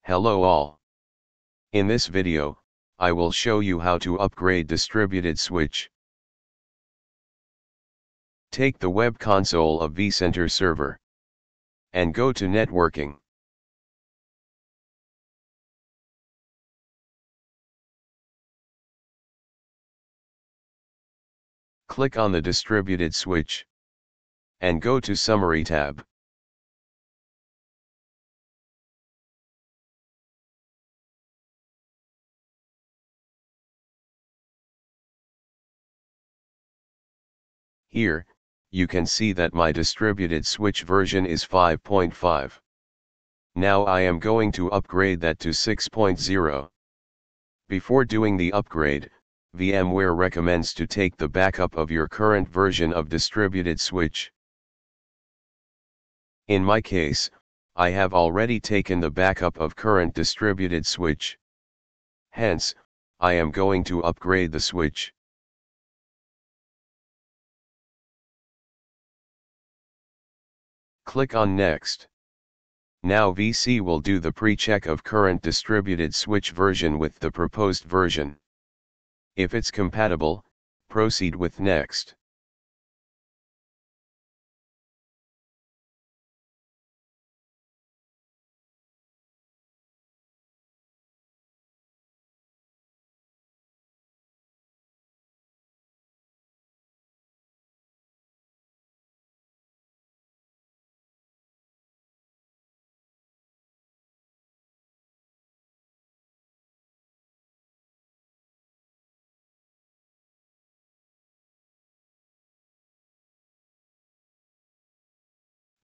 Hello all. In this video, I will show you how to upgrade distributed switch. Take the web console of vCenter server and go to networking. Click on the distributed switch and go to Summary tab. Here, you can see that my distributed switch version is 5.5. Now I am going to upgrade that to 6.0. Before doing the upgrade, VMware recommends to take the backup of your current version of distributed switch. In my case, I have already taken the backup of current distributed switch. Hence, I am going to upgrade the switch. Click on Next. Now VC will do the pre-check of current distributed switch version with the proposed version. If it's compatible, proceed with Next.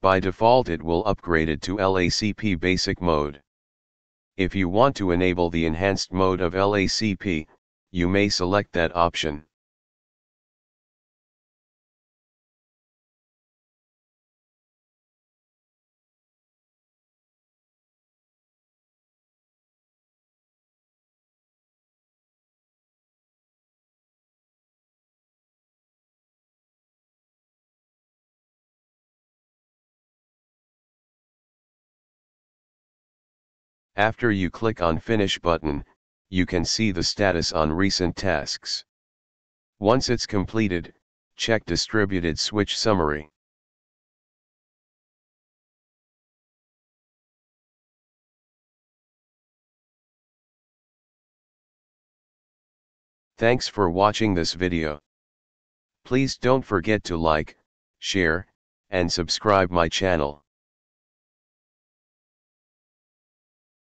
By default it will upgrade it to LACP basic mode. If you want to enable the enhanced mode of LACP, you may select that option. After you click on Finish button, you can see the status on recent tasks. Once it's completed, check Distributed Switch Summary. Thanks for watching this video. Please don't forget to like, share, and subscribe my channel.